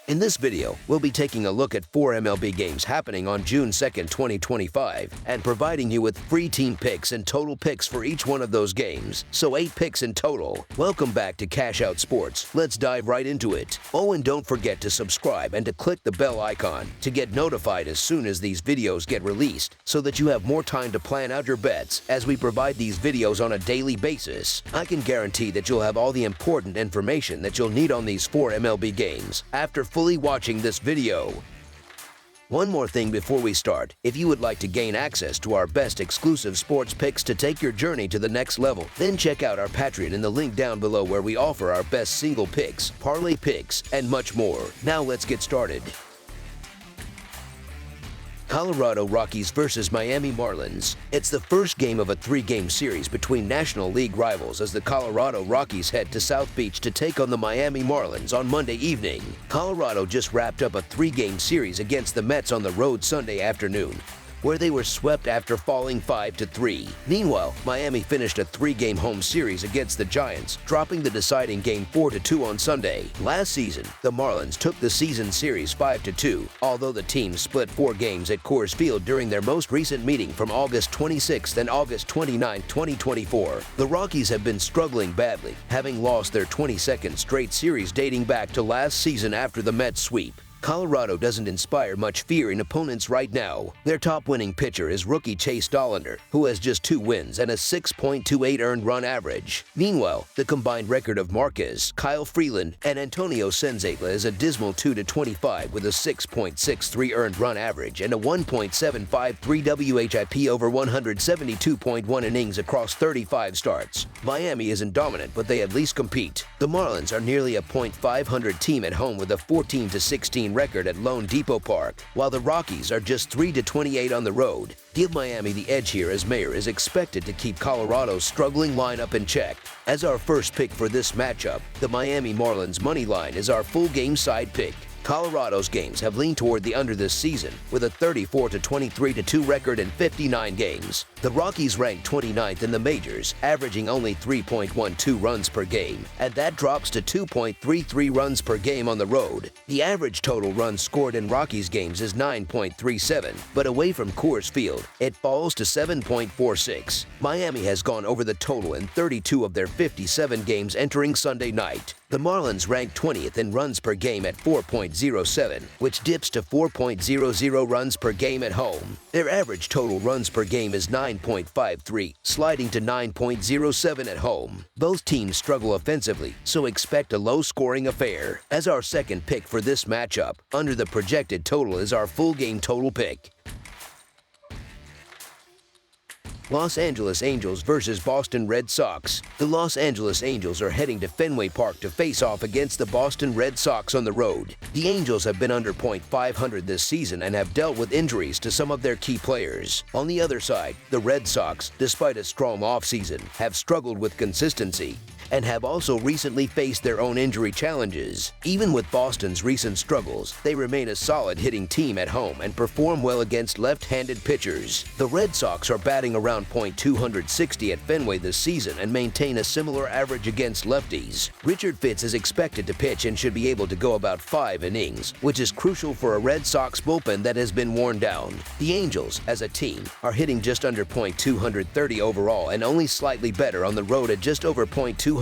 In this video, we'll be taking a look at 4 MLB games happening on June 2nd, 2025, and providing you with free team picks and total picks for each one of those games, so 8 picks in total. Welcome back to Cash Out Sports. Let's dive right into it. Oh, and don't forget to subscribe and to click the bell icon to get notified as soon as these videos get released, so that you have more time to plan out your bets as we provide these videos on a daily basis. I can guarantee that you'll have all the important information that you'll need on these 4 MLB games after fully watching this video. One more thing before we start. If you would like to gain access to our best exclusive sports picks to take your journey to the next level, then check out our Patreon in the link down below where we offer our best single picks, parlay picks, and much more. Now let's get started. Colorado Rockies versus Miami Marlins. It's the first game of a 3-game series between National League rivals as the Colorado Rockies head to South Beach to take on the Miami Marlins on Monday evening. Colorado just wrapped up a 3-game series against the Mets on the road Sunday afternoon, where they were swept after falling 5-3. Meanwhile, Miami finished a 3-game home series against the Giants, dropping the deciding game 4-2 on Sunday. Last season, the Marlins took the season series 5-2, although the team split 4 games at Coors Field during their most recent meeting from August 26th and August 29, 2024. The Rockies have been struggling badly, having lost their 22nd straight series dating back to last season after the Mets sweep. Colorado doesn't inspire much fear in opponents right now. Their top winning pitcher is rookie Chase Dollander, who has just 2 wins and a 6.28 earned run average. Meanwhile, the combined record of Marquez, Kyle Freeland, and Antonio Senzatela is a dismal 2-25 with a 6.63 earned run average and a 1.753 WHIP over 172.1 innings across 35 starts. Miami isn't dominant, but they at least compete. The Marlins are nearly a .500 team at home with a 14-16 record at Lone Depot Park, while the Rockies are just 3-28 on the road. Give Miami the edge here, as Mayer is expected to keep Colorado's struggling lineup in check. As our first pick for this matchup, the Miami Marlins money line is our full game side pick. Colorado's games have leaned toward the under this season, with a 34-23-2 record in 59 games. The Rockies rank 29th in the majors, averaging only 3.12 runs per game, and that drops to 2.33 runs per game on the road. The average total runs scored in Rockies games is 9.37, but away from Coors Field, it falls to 7.46. Miami has gone over the total in 32 of their 57 games entering Sunday night. The Marlins rank 20th in runs per game at 4.07, which dips to 4.00 runs per game at home. Their average total runs per game is 9.53, sliding to 9.07 at home. Both teams struggle offensively, so expect a low-scoring affair. As our second pick for this matchup, under the projected total is our full game total pick. Los Angeles Angels versus Boston Red Sox. The Los Angeles Angels are heading to Fenway Park to face off against the Boston Red Sox on the road. The Angels have been under .500 this season and have dealt with injuries to some of their key players. On the other side, the Red Sox, despite a strong offseason, have struggled with consistency and have also recently faced their own injury challenges. Even with Boston's recent struggles, they remain a solid hitting team at home and perform well against left-handed pitchers. The Red Sox are batting around .260 at Fenway this season and maintain a similar average against lefties. Richard Fitz is expected to pitch and should be able to go about 5 innings, which is crucial for a Red Sox bullpen that has been worn down. The Angels, as a team, are hitting just under .230 overall and only slightly better on the road at just over .230.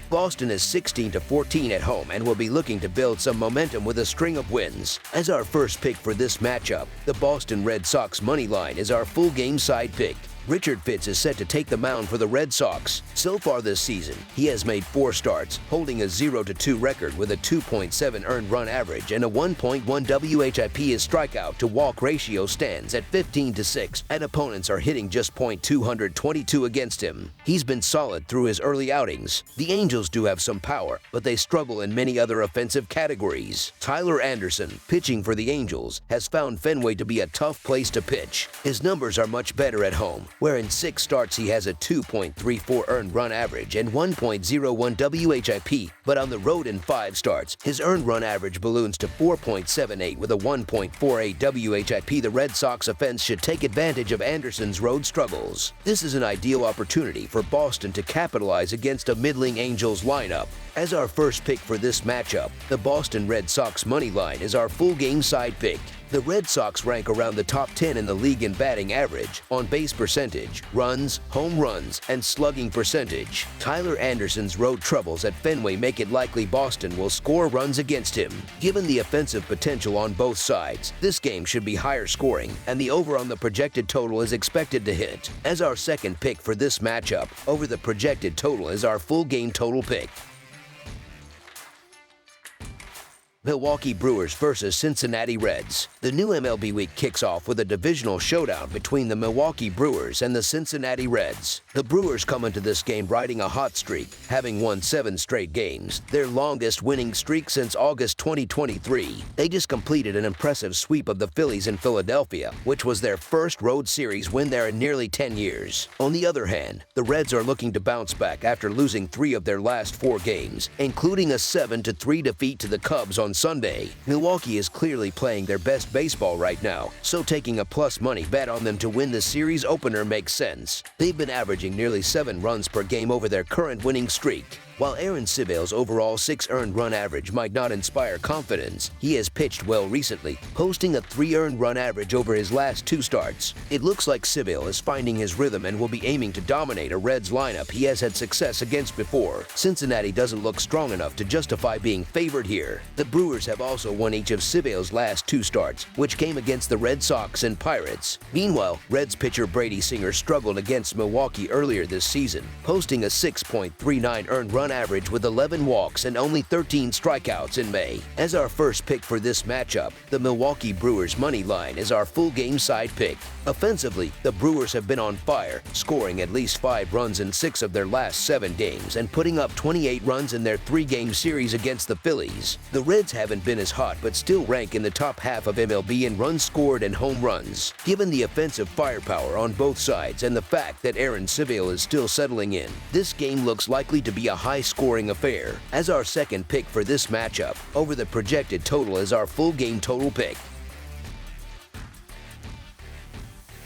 Boston is 16-14 at home and will be looking to build some momentum with a string of wins. As our first pick for this matchup, the Boston Red Sox money line is our full game side pick. Richard Fitz is set to take the mound for the Red Sox. So far this season, he has made 4 starts, holding a 0-2 record with a 2.7 earned run average and a 1.1 WHIP. His strikeout to walk ratio stands at 15-6, and opponents are hitting just .222 against him. He's been solid through his early outings. The Angels do have some power, but they struggle in many other offensive categories. Tyler Anderson, pitching for the Angels, has found Fenway to be a tough place to pitch. His numbers are much better at home, where in 6 starts he has a 2.34 earned run average and 1.01 WHIP, but on the road in 5 starts, his earned run average balloons to 4.78 with a 1.48 WHIP. The Red Sox offense should take advantage of Anderson's road struggles. This is an ideal opportunity for Boston to capitalize against a middling Angels lineup. As our first pick for this matchup, the Boston Red Sox money line is our full game side pick. The Red Sox rank around the top 10 in the league in batting average, on base percentage, runs, home runs, and slugging percentage. Tyler Anderson's road troubles at Fenway make it likely Boston will score runs against him. Given the offensive potential on both sides, this game should be higher scoring, and the over on the projected total is expected to hit. As our second pick for this matchup, over the projected total is our full game total pick. Milwaukee Brewers versus Cincinnati Reds. The new MLB week kicks off with a divisional showdown between the Milwaukee Brewers and the Cincinnati Reds. The Brewers come into this game riding a hot streak, having won 7 straight games, their longest winning streak since August 2023. They just completed an impressive sweep of the Phillies in Philadelphia, which was their first road series win there in nearly 10 years. On the other hand, the Reds are looking to bounce back after losing 3 of their last 4 games, including a 7-3 defeat to the Cubs on Sunday. Milwaukee is clearly playing their best baseball right now, so taking a plus money bet on them to win the series opener makes sense. They've been averaging nearly 7 runs per game over their current winning streak. While Aaron Civale's overall 6 earned run average might not inspire confidence, he has pitched well recently, posting a 3 earned run average over his last 2 starts. It looks like Civale is finding his rhythm and will be aiming to dominate a Reds lineup he has had success against before. Cincinnati doesn't look strong enough to justify being favored here. The Brewers have also won each of Civale's last 2 starts, which came against the Red Sox and Pirates. Meanwhile, Reds pitcher Brady Singer struggled against Milwaukee earlier this season, posting a 6.39 earned run average with 11 walks and only 13 strikeouts in May. As our first pick for this matchup, the Milwaukee Brewers money line is our full game side pick. Offensively, the Brewers have been on fire, scoring at least 5 runs in 6 of their last 7 games and putting up 28 runs in their 3-game series against the Phillies. The Reds haven't been as hot but still rank in the top half of MLB in runs scored and home runs. Given the offensive firepower on both sides and the fact that Aaron Civale is still settling in, this game looks likely to be a high-scoring affair. As our second pick for this matchup, over the projected total is our full game total pick.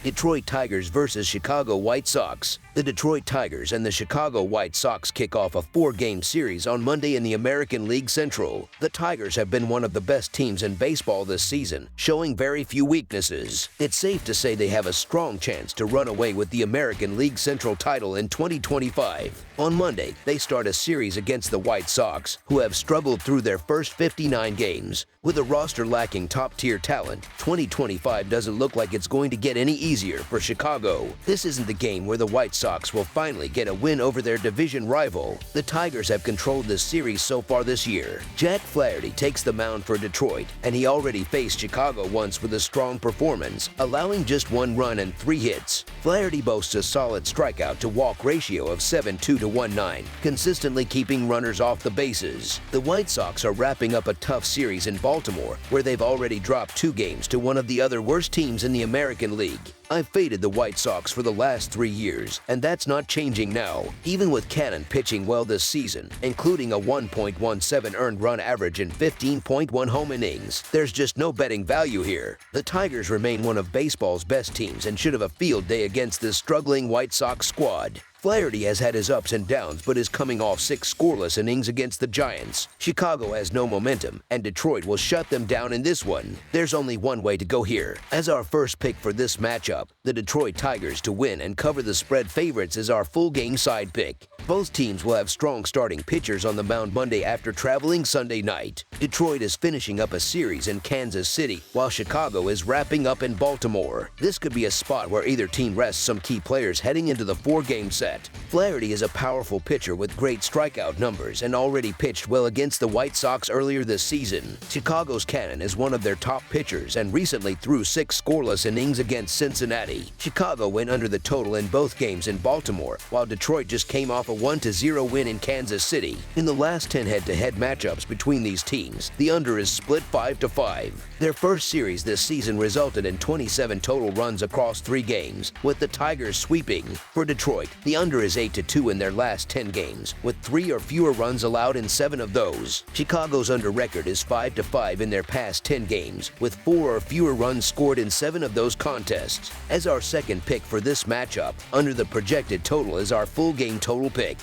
Detroit Tigers versus Chicago White Sox. The Detroit Tigers and the Chicago White Sox kick off a 4-game series on Monday in the American League Central. The Tigers have been one of the best teams in baseball this season, showing very few weaknesses. It's safe to say they have a strong chance to run away with the American League Central title in 2025. On Monday, they start a series against the White Sox, who have struggled through their first 59 games. With a roster lacking top-tier talent, 2025 doesn't look like it's going to get any easier for Chicago. This isn't the game where the White Sox will finally get a win over their division rival. The Tigers have controlled this series so far this year. Jack Flaherty takes the mound for Detroit, and he already faced Chicago once with a strong performance, allowing just 1 run and 3 hits. Flaherty boasts a solid strikeout-to-walk ratio of 7.2-to-1.9, consistently keeping runners off the bases. The White Sox are wrapping up a tough series in Baltimore, where they've already dropped 2 games to one of the other worst teams in the American League. I've faded the White Sox for the last 3 years, and that's not changing now. Even with Cannon pitching well this season, including a 1.17 earned run average in 15.1 home innings, there's just no betting value here. The Tigers remain one of baseball's best teams and should have a field day against this struggling White Sox squad. Flaherty has had his ups and downs but is coming off 6 scoreless innings against the Giants. Chicago has no momentum, and Detroit will shut them down in this one. There's only one way to go here. As our first pick for this matchup, the Detroit Tigers to win and cover the spread favorites is our full game side pick. Both teams will have strong starting pitchers on the mound Monday after traveling Sunday night. Detroit is finishing up a series in Kansas City, while Chicago is wrapping up in Baltimore. This could be a spot where either team rests some key players heading into the 4-game set. upset. Flaherty is a powerful pitcher with great strikeout numbers and already pitched well against the White Sox earlier this season. Chicago's Cannon is one of their top pitchers and recently threw 6 scoreless innings against Cincinnati. Chicago went under the total in both games in Baltimore, while Detroit just came off a 1-0 win in Kansas City. In the last 10 head-to-head matchups between these teams, the under is split 5-5. Their first series this season resulted in 27 total runs across 3 games, with the Tigers sweeping. For Detroit, the under is 8-2 in their last 10 games, with 3 or fewer runs allowed in 7 of those. Chicago's under record is 5-5 in their past 10 games, with 4 or fewer runs scored in 7 of those contests. As our second pick for this matchup, under the projected total is our full game total pick.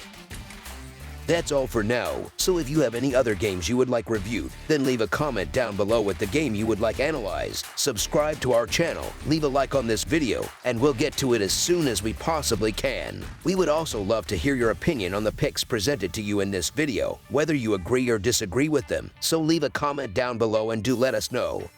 That's all for now, so if you have any other games you would like reviewed, then leave a comment down below with the game you would like analyzed. Subscribe to our channel, leave a like on this video, and we'll get to it as soon as we possibly can. We would also love to hear your opinion on the picks presented to you in this video, whether you agree or disagree with them, so leave a comment down below and do let us know.